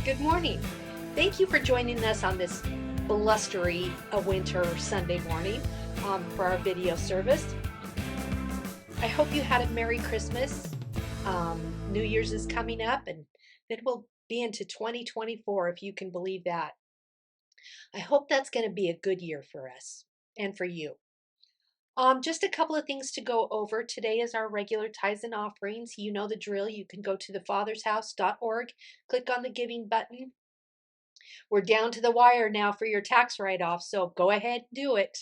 Good morning. Thank you for joining us on this blustery winter Sunday morning for our video service. I hope you had a Merry Christmas. New Year's is coming up and then we'll be into 2024 if you can believe that. I hope that's going to be a good year for us and for you. Just a couple of things to go over. Today is our regular tithes and offerings. You know the drill. You can go to thefathershouse.org, click on the giving button. We're down to the wire now for your tax write-off, so go ahead and do it.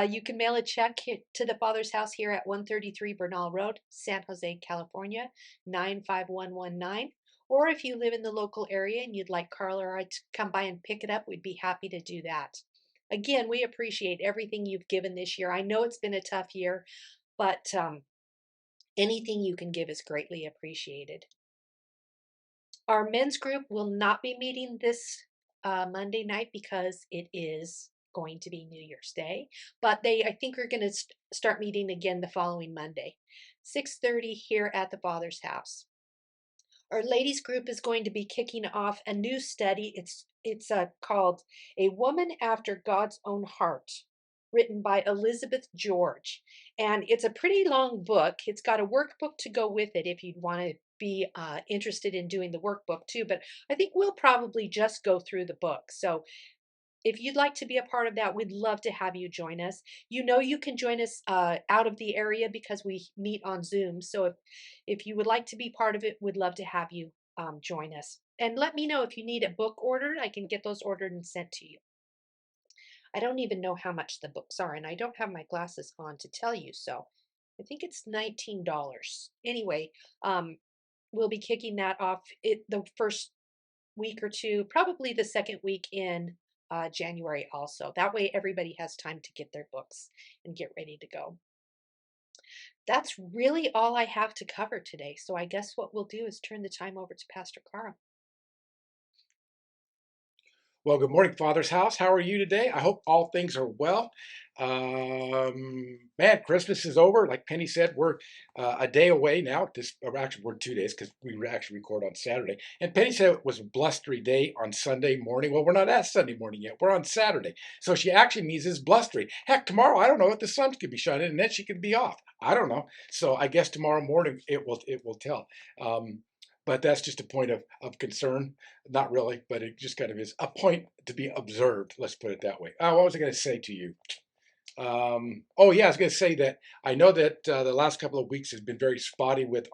You can mail a check to the Father's House here at 133 Bernal Road, San Jose, California, 95119. Or if you live in the local area and you'd like Carl or I to come by and pick it up, we'd be happy to do that. Again, we appreciate everything you've given this year. I know it's been a tough year, but anything you can give is greatly appreciated. Our men's group will not be meeting this Monday night because it is going to be New Year's Day, but I think we're going to start meeting again the following Monday, 6:30 here at the Father's House. Our ladies group is going to be kicking off a new study. It's called A Woman After God's Own Heart, written by Elizabeth George. And it's a pretty long book. It's got a workbook to go with it if you'd want to be interested in doing the workbook too. But I think we'll probably just go through the book. So if you'd like to be a part of that, we'd love to have you join us. You know you can join us out of the area because we meet on Zoom. So if you would like to be part of it, we'd love to have you join us. And let me know if you need a book ordered. I can get those ordered and sent to you. I don't even know how much the books are, and I don't have my glasses on to tell you, so I think it's $19. Anyway, we'll be kicking that off the first week or two, probably the second week in January also. That way everybody has time to get their books and get ready to go. That's really all I have to cover today, so I guess what we'll do is turn the time over to Pastor Carl. Well, good morning, Father's House. How are you today? I hope all things are well. Man, Christmas is over. Like Penny said, we're a day away now. Actually, we're 2 days because we actually record on Saturday. And Penny said it was a blustery day on Sunday morning. Well, we're not at Sunday morning yet. We're on Saturday. So she actually means it's blustery. Heck, tomorrow, I don't know if the sun could be shining and then she could be off. I don't know. So I guess tomorrow morning it will tell. But that's just a point of concern. Not really, but it just kind of is a point to be observed. Let's put it that way. What was I going to say to you? Oh yeah, I was going to say that I know that the last couple of weeks has been very spotty with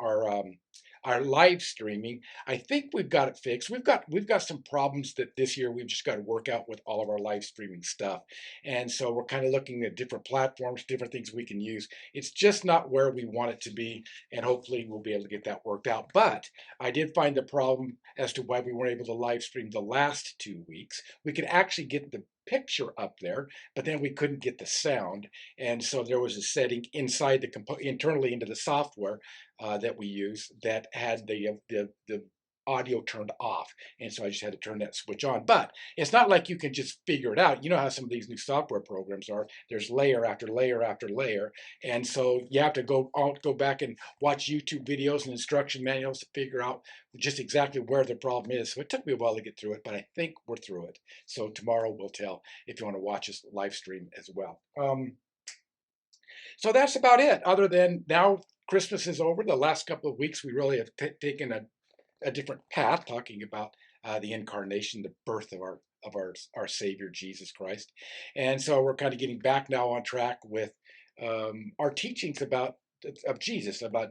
our live streaming. I think we've got it fixed. We've got some problems that this year we've just got to work out with all of our live streaming stuff, and so we're kind of looking at different platforms, different things we can use. It's just not where we want it to be, and hopefully we'll be able to get that worked out. But I did find the problem as to why we weren't able to live stream the last 2 weeks. We could actually get the picture up there, but then we couldn't get the sound, and so there was a setting inside internally into the software that we use that had the audio turned off, and so I just had to turn that switch on. But it's not like you can just figure it out. You know how some of these new software programs are. There's layer after layer after layer, and so you have to go back and watch YouTube videos and instruction manuals to figure out just exactly where the problem is. So it took me a while to get through it, but I think we're through it. So tomorrow we'll tell if you want to watch us live stream as well. So that's about it. Other than now, Christmas is over. The last couple of weeks, we really have taken a different path, talking about the incarnation, the birth of our Savior Jesus Christ, and so we're kind of getting back now on track with our teachings about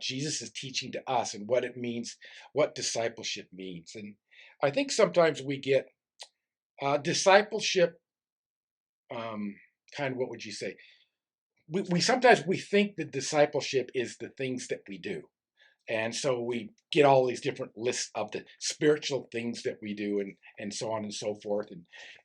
Jesus' teaching to us and what it means, what discipleship means. And I think sometimes we get discipleship. Kind of, what would you say? We sometimes we think that discipleship is the things that we do, and so we get all these different lists of the spiritual things that we do, and so on and so forth,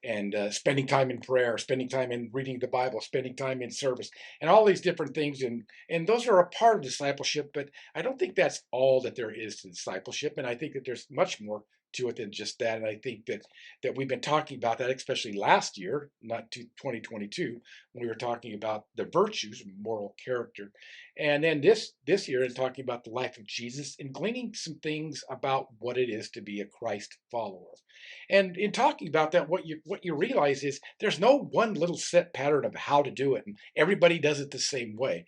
and spending time in prayer, spending time in reading the Bible, spending time in service, and all these different things, and those are a part of discipleship. But I don't think that's all that there is to discipleship, and I think that there's much more to it than just that. And I think that we've been talking about that, especially last year, not to 2022, when we were talking about the virtues, moral character, and then this year, and talking about the life of Jesus and gleaning some things about what it is to be a Christ follower. And in talking about that, what you realize is there's no one little set pattern of how to do it, and everybody does it the same way,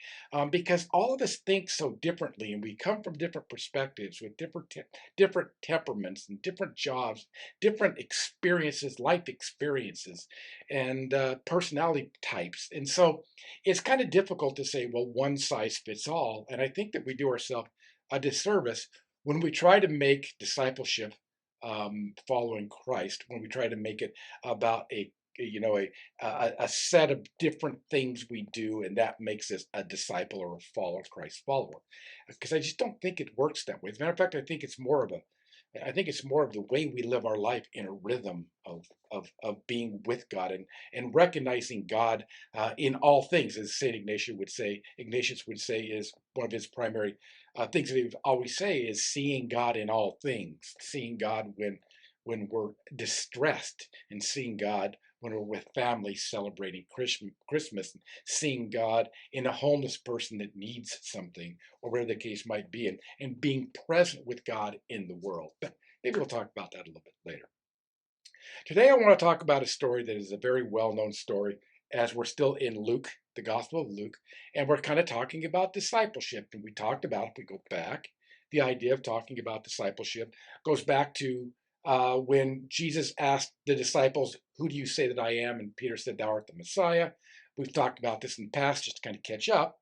because all of us think so differently, and we come from different perspectives with different temperaments and different jobs, different experiences, life experiences, and personality types. And so it's kind of difficult to say, well, one size fits all. And I think that we do ourselves a disservice when we try to make discipleship, following Christ, when we try to make it about a set of different things we do, and that makes us a disciple or a follower, Christ follower. Because I just don't think it works that way. As a matter of fact, I think it's more of the way we live our life in a rhythm of being with God, and recognizing God in all things, as Saint Ignatius would say. Ignatius would say is one of his primary things that he would always say is seeing God in all things, seeing God when we're distressed, and seeing God when we're with family celebrating Christmas, and seeing God in a homeless person that needs something, or whatever the case might be, and being present with God in the world. But maybe we'll talk about that a little bit later. Today, I want to talk about a story that is a very well known story, as we're still in Luke, the Gospel of Luke, and we're kind of talking about discipleship. And we talked about, if we go back, the idea of talking about discipleship goes back to when Jesus asked the disciples, "Who do you say that I am?" And Peter said, "Thou art the Messiah." We've talked about this in the past, just to kind of catch up.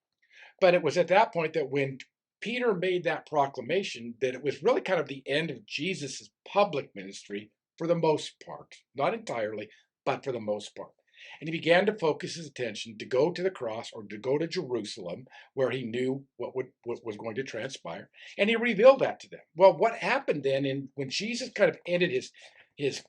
But it was at that point that when Peter made that proclamation, that it was really kind of the end of Jesus's public ministry for the most part, not entirely, but for the most part. And he began to focus his attention to go to the cross, or to go to Jerusalem, where he knew what was going to transpire, and he revealed that to them. Well, what happened then, when Jesus kind of ended his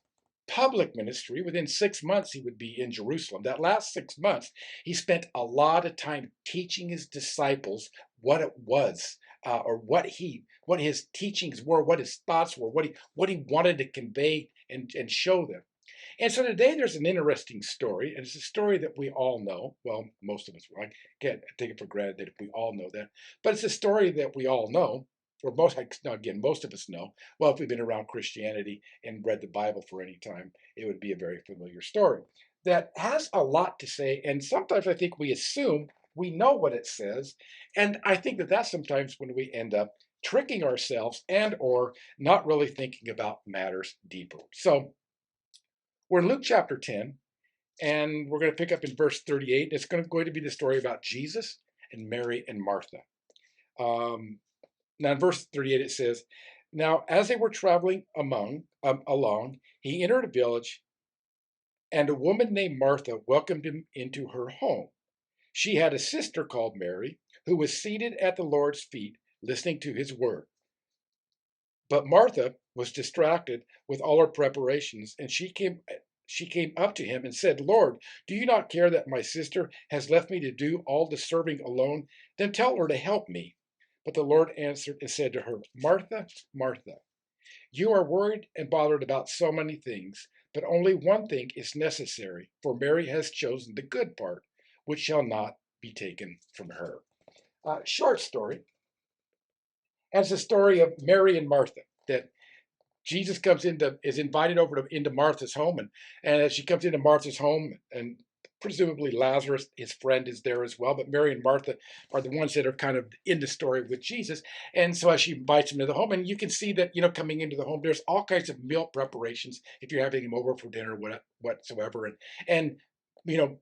public ministry, within 6 months he would be in Jerusalem. That last 6 months, he spent a lot of time teaching his disciples what it was, or what his teachings were, what his thoughts were, what he wanted to convey and show them. And so today there's an interesting story, and it's a story that we all know. Well, most of us, I can't take it for granted that we all know that, but it's a story that we all know, or most of us know. Well, if we've been around Christianity and read the Bible for any time, it would be a very familiar story that has a lot to say. And sometimes I think we assume we know what it says, and I think that that's sometimes when we end up tricking ourselves, and or not really thinking about matters deeper. So we're in Luke chapter 10, and we're going to pick up in verse 38. It's going to be the story about Jesus and Mary and Martha. Now, in verse 38, it says, "Now, as they were traveling along, he entered a village, and a woman named Martha welcomed him into her home. She had a sister called Mary, who was seated at the Lord's feet, listening to his word. But Martha was distracted with all her preparations, and she came up to him and said, 'Lord, do you not care that my sister has left me to do all the serving alone? Then tell her to help me.' But the Lord answered and said to her, 'Martha, Martha, you are worried and bothered about so many things, but only one thing is necessary, for Mary has chosen the good part, which shall not be taken from her.'" Short story. And it's the story of Mary and Martha, that Jesus is invited into Martha's home, and as she comes into Martha's home, and presumably Lazarus, his friend, is there as well. But Mary and Martha are the ones that are kind of in the story with Jesus. And so as she invites him to the home, and you can see that, coming into the home, there's all kinds of meal preparations if you're having him over for dinner, whatsoever. And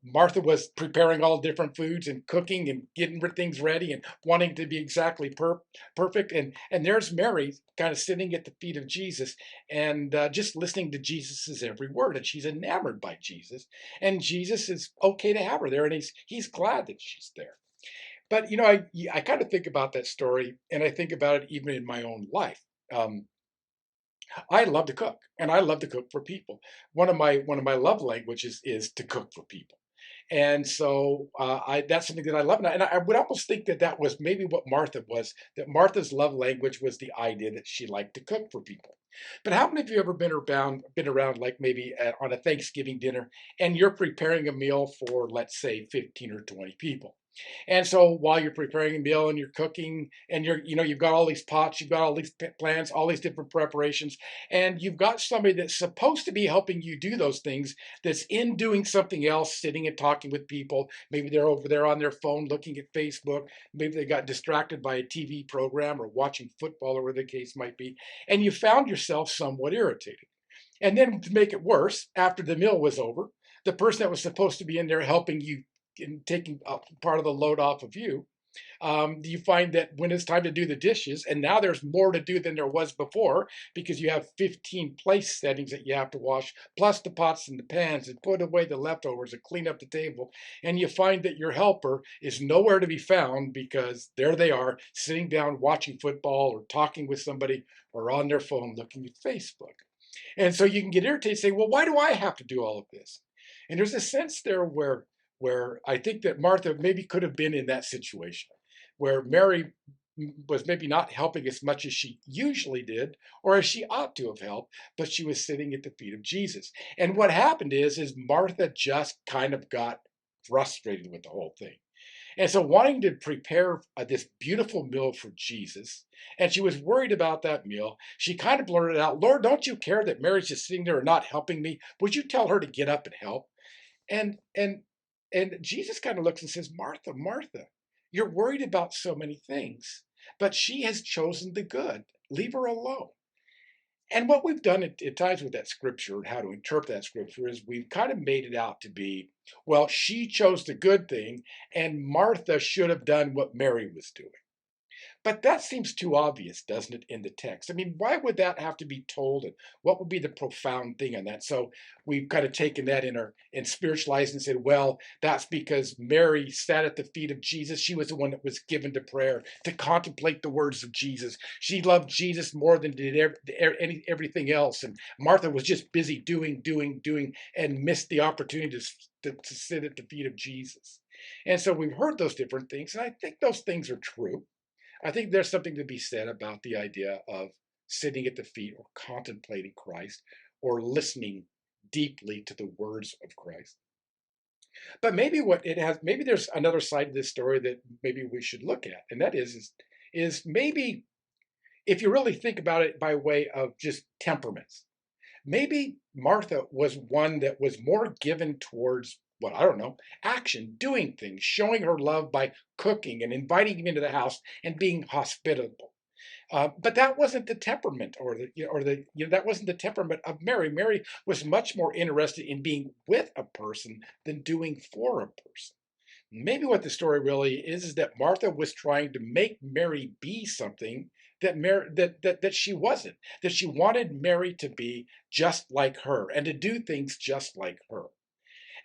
Martha was preparing all different foods and cooking and getting things ready and wanting to be exactly perfect. And there's Mary kind of sitting at the feet of Jesus, and just listening to Jesus's every word. And she's enamored by Jesus. And Jesus is okay to have her there, and he's glad that she's there. But I kind of think about that story, and I think about it even in my own life. I love to cook, and I love to cook for people. One of my love languages is to cook for people. And so that's something that I love. And I would almost think that that was maybe what Martha was, that Martha's love language was the idea that she liked to cook for people. But how many of you ever been around like maybe on a Thanksgiving dinner and you're preparing a meal for, let's say, 15 or 20 people? And so while you're preparing a meal and you're cooking and you've got all these pots, you've got all these plants, all these different preparations, and you've got somebody that's supposed to be helping you do those things that's in doing something else, sitting and talking with people. Maybe they're over there on their phone looking at Facebook. Maybe they got distracted by a TV program or watching football or whatever the case might be. And you found yourself somewhat irritated. And then to make it worse, after the meal was over, the person that was supposed to be in there helping you and taking part of the load off of you, you find that when it's time to do the dishes, and now there's more to do than there was before because you have 15 place settings that you have to wash, plus the pots and the pans, and put away the leftovers and clean up the table. And you find that your helper is nowhere to be found because there they are sitting down watching football or talking with somebody or on their phone looking at Facebook. And so you can get irritated and say, well, why do I have to do all of this? And there's a sense there where I think that Martha maybe could have been in that situation, where Mary was maybe not helping as much as she usually did, or as she ought to have helped, but she was sitting at the feet of Jesus. And what happened is Martha just kind of got frustrated with the whole thing. And so wanting to prepare this beautiful meal for Jesus, and she was worried about that meal, she kind of blurted out, Lord, don't you care that Mary's just sitting there and not helping me? Would you tell her to get up and help? And and and Jesus kind of looks and says, Martha, Martha, you're worried about so many things, but she has chosen the good. Leave her alone. And what we've done at times with that scripture and how to interpret that scripture is we've kind of made it out to be, well, she chose the good thing, and Martha should have done what Mary was doing. But that seems too obvious, doesn't it, in the text? I mean, why would that have to be told? And what would be the profound thing on that? So we've kind of taken that and spiritualized and said, well, that's because Mary sat at the feet of Jesus. She was the one that was given to prayer to contemplate the words of Jesus. She loved Jesus more than did everything else. And Martha was just busy doing, and missed the opportunity to sit at the feet of Jesus. And so we've heard those different things, and I think those things are true. I think there's something to be said about the idea of sitting at the feet or contemplating Christ or listening deeply to the words of Christ. But maybe maybe there's another side to this story that maybe we should look at, and that is maybe if you really think about it by way of just temperaments, maybe Martha was one that was more given towards what I don't know, action, doing things, showing her love by cooking and inviting him into the house and being hospitable. But that wasn't the temperament, that wasn't the temperament of Mary. Mary was much more interested in being with a person than doing for a person. Maybe what the story really is that Martha was trying to make Mary be something that Mary that she wasn't. That she wanted Mary to be just like her and to do things just like her.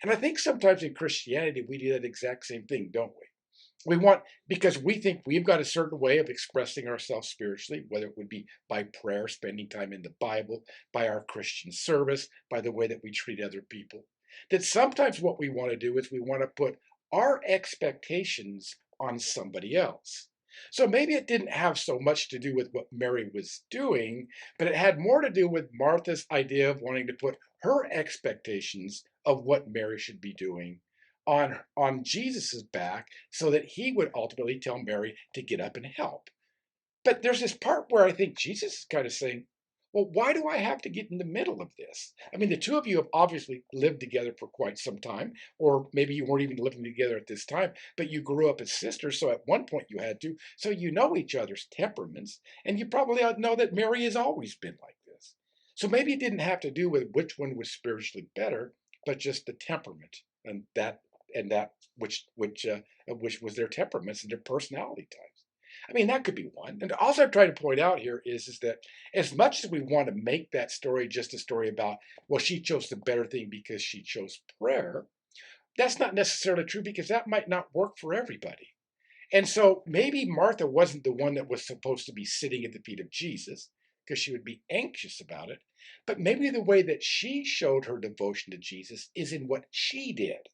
And I think sometimes in Christianity we do that exact same thing, don't we? We want, because we think we've got a certain way of expressing ourselves spiritually, whether it would be by prayer, spending time in the Bible, by our Christian service, by the way that we treat other people. That sometimes what we want to do is we want to put our expectations on somebody else. So maybe it didn't have so much to do with what Mary was doing, but it had more to do with Martha's idea of wanting to put her expectations of what Mary should be doing on Jesus's back so that he would ultimately tell Mary to get up and help. But there's this part where I think Jesus is kind of saying, well, why do I have to get in the middle of this? I mean, the two of you have obviously lived together for quite some time, or maybe you weren't even living together at this time, but you grew up as sisters, so at one point you had to. So you know each other's temperaments, and you probably know that Mary has always been like this. So maybe it didn't have to do with which one was spiritually better, but just the temperament and that which was their temperaments and their personality types. I mean, that could be one. And also, I'm trying to point out here is that as much as we want to make that story just a story about, well, she chose the better thing because she chose prayer, that's not necessarily true because that might not work for everybody. And so maybe Martha wasn't the one that was supposed to be sitting at the feet of Jesus because she would be anxious about it. But maybe the way that she showed her devotion to Jesus is in what she did.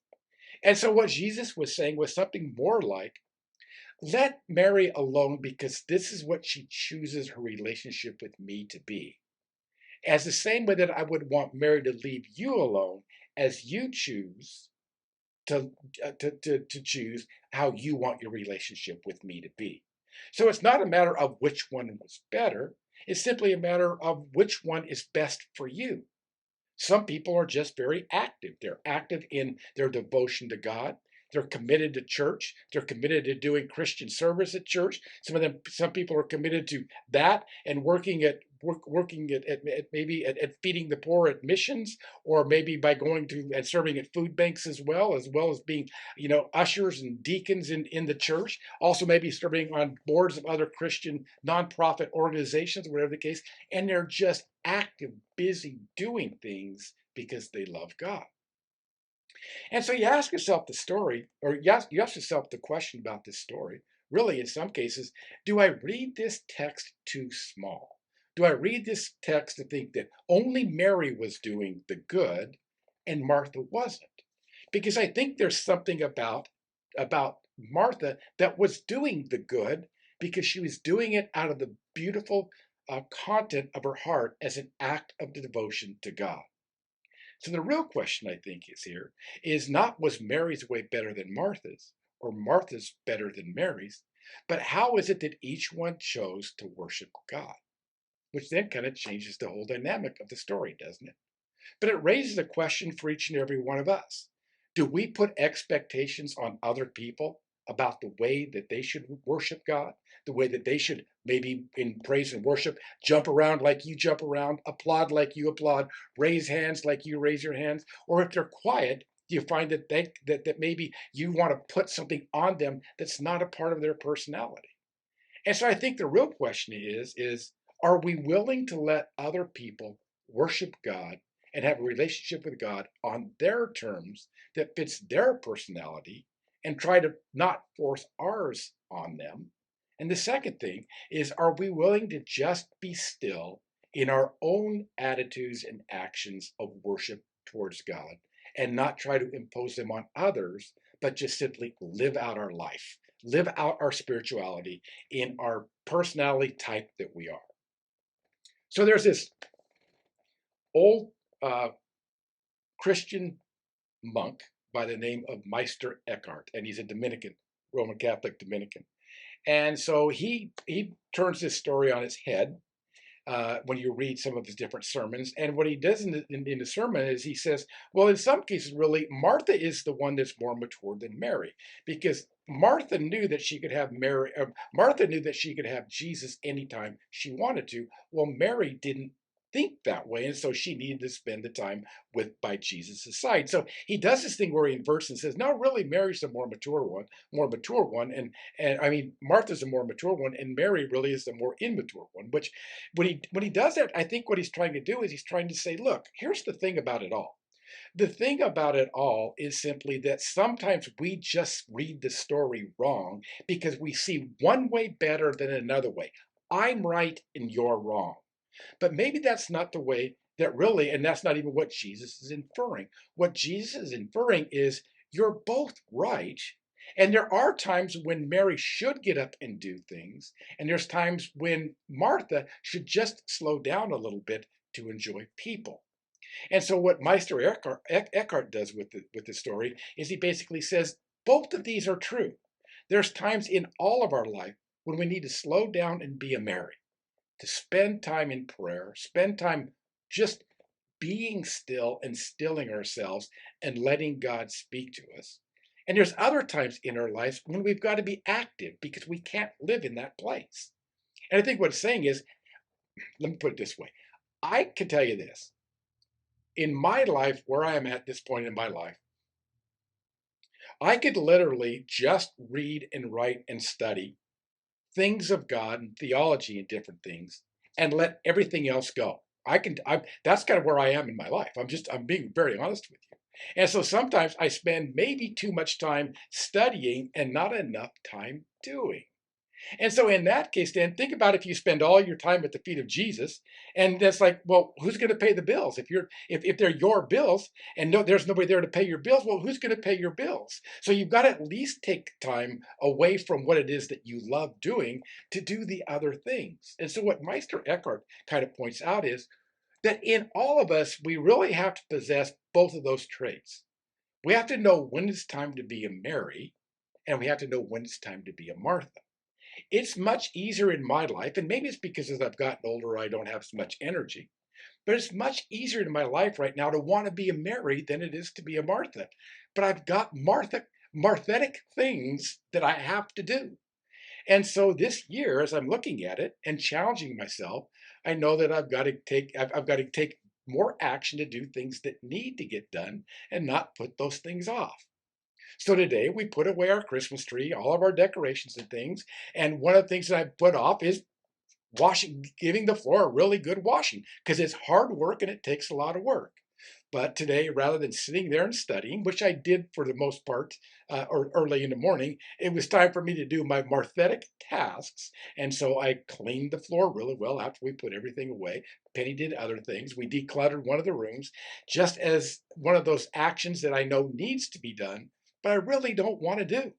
And so what Jesus was saying was something more like, let Mary alone because this is what she chooses her relationship with me to be. As the same way that I would want Mary to leave you alone as you choose to, to choose how you want your relationship with me to be. So it's not a matter of which one was better. It's simply a matter of which one is best for you. Some people are just very active. They're active in their devotion to God. They're committed to church. They're committed to doing Christian service at church. Some people are committed to that and working at maybe at feeding the poor at missions, or maybe by going to and serving at food banks as well as being, ushers and deacons in the church. Also, maybe serving on boards of other Christian nonprofit organizations, whatever the case. And they're just active, busy doing things because they love God. And so you ask yourself the story, or you ask yourself the question about this story. Really, in some cases, do I read this text too small? Do I read this text to think that only Mary was doing the good and Martha wasn't? Because I think there's something about Martha that was doing the good because she was doing it out of the beautiful content of her heart as an act of devotion to God. So the real question I think is here is not was Mary's way better than Martha's or Martha's better than Mary's, but how is it that each one chose to worship God? Which then kind of changes the whole dynamic of the story, doesn't it? But it raises a question for each and every one of us. Do we put expectations on other people about the way that they should worship God? The way that they should, maybe in praise and worship, jump around like you jump around, applaud like you applaud, raise hands like you raise your hands? Or if they're quiet, do you find that maybe you want to put something on them that's not a part of their personality? And so I think the real question is are we willing to let other people worship God and have a relationship with God on their terms that fits their personality and try to not force ours on them? And the second thing is, are we willing to just be still in our own attitudes and actions of worship towards God and not try to impose them on others, but just simply live out our life, live out our spirituality in our personality type that we are? So there's this old uh, Christian monk by the name of Meister Eckhart, and he's a Dominican, Roman Catholic Dominican. And so he turns this story on its head when you read some of his different sermons. And what he does in the sermon is he says, well, in some cases, really, Martha is the one that's more mature than Mary, because Martha knew that she could have Martha knew that she could have Jesus anytime she wanted to. Well, Mary didn't think that way, and so she needed to spend the time by Jesus' side. So he does this thing where he inverts and says, no, really, Mary's the more mature one, and I mean Martha's the more mature one, and Mary really is the more immature one. Which when he does that, I think what he's trying to do is he's trying to say, look, here's the thing about it all. The thing about it all is simply that sometimes we just read the story wrong because we see one way better than another way. I'm right and you're wrong. But maybe that's not the way that really, and that's not even what Jesus is inferring. What Jesus is inferring is you're both right. And there are times when Mary should get up and do things. And there's times when Martha should just slow down a little bit to enjoy people. And so what Meister Eckhart does with the story is he basically says both of these are true. There's times in all of our life when we need to slow down and be a Mary, to spend time in prayer, spend time just being still and stilling ourselves and letting God speak to us. And there's other times in our lives when we've got to be active because we can't live in that place. And I think what it's saying is, let me put it this way. I can tell you this. In my life, where I am at this point in my life, I could literally just read and write and study things of God and theology and different things and let everything else go. That's kind of where I am in my life. I'm being very honest with you. And so sometimes I spend maybe too much time studying and not enough time doing. And so in that case, then think about if you spend all your time at the feet of Jesus, and that's like, well, who's going to pay the bills? If they're your bills and no, there's nobody there to pay your bills, well, who's going to pay your bills? So you've got to at least take time away from what it is that you love doing to do the other things. And so what Meister Eckhart kind of points out is that in all of us, we really have to possess both of those traits. We have to know when it's time to be a Mary, and we have to know when it's time to be a Martha. It's much easier in my life, and maybe it's because as I've gotten older, I don't have so much energy, but it's much easier in my life right now to want to be a Mary than it is to be a Martha. But I've got Marthetic things that I have to do. And so this year, as I'm looking at it and challenging myself, I know that I've got to take more action to do things that need to get done and not put those things off. So today we put away our Christmas tree, all of our decorations and things. And one of the things that I put off is washing, giving the floor a really good washing because it's hard work and it takes a lot of work. But today, rather than sitting there and studying, which I did for the most part, or early in the morning, it was time for me to do my Marthetic tasks. And so I cleaned the floor really well after we put everything away. Penny did other things. We decluttered one of the rooms just as one of those actions that I know needs to be done, but I really don't want to do.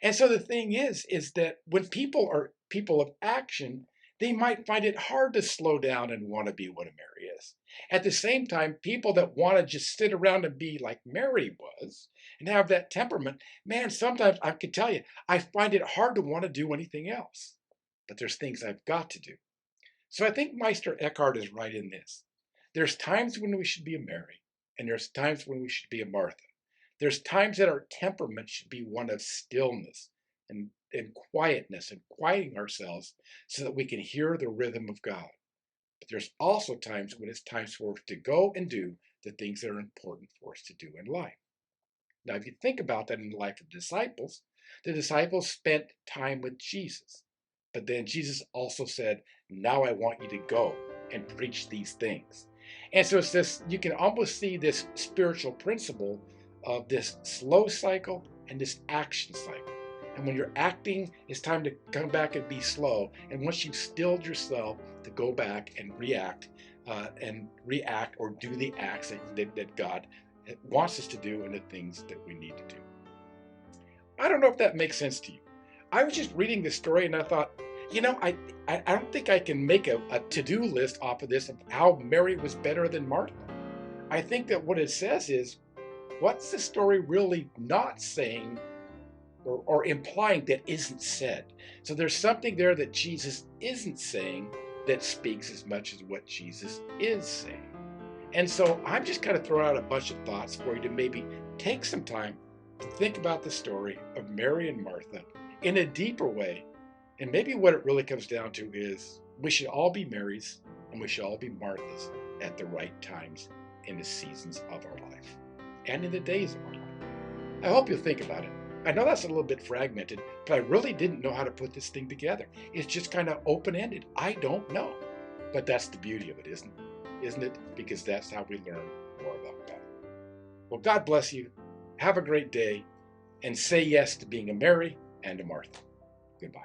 And so the thing is that when people are people of action, they might find it hard to slow down and want to be what a Mary is. At the same time, people that want to just sit around and be like Mary was and have that temperament, man, sometimes I can tell you, I find it hard to want to do anything else. But there's things I've got to do. So I think Meister Eckhart is right in this. There's times when we should be a Mary, and there's times when we should be a Martha. There's times that our temperament should be one of stillness and quietness and quieting ourselves so that we can hear the rhythm of God. But there's also times when it's time for us to go and do the things that are important for us to do in life. Now, if you think about that in the life of the disciples spent time with Jesus. But then Jesus also said, now I want you to go and preach these things. And so it's this, you can almost see this spiritual principle of this slow cycle and this action cycle. And when you're acting, it's time to come back and be slow. And once you've stilled yourself, to go back and react or do the acts that God wants us to do and the things that we need to do. I don't know if that makes sense to you. I was just reading this story and I thought, I don't think I can make a to-do list off of this of how Mary was better than Martha. I think that what it says is, what's the story really not saying or implying that isn't said? So there's something there that Jesus isn't saying that speaks as much as what Jesus is saying. And so I'm just kind of throwing out a bunch of thoughts for you to maybe take some time to think about the story of Mary and Martha in a deeper way. And maybe what it really comes down to is we should all be Marys and we should all be Marthas at the right times in the seasons of our life and in the days of our life. I hope you'll think about it. I know that's a little bit fragmented, but I really didn't know how to put this thing together. It's just kind of open-ended. I don't know. But that's the beauty of it, isn't it? Because that's how we learn more about God. Well, God bless you. Have a great day and say yes to being a Mary and a Martha. Goodbye.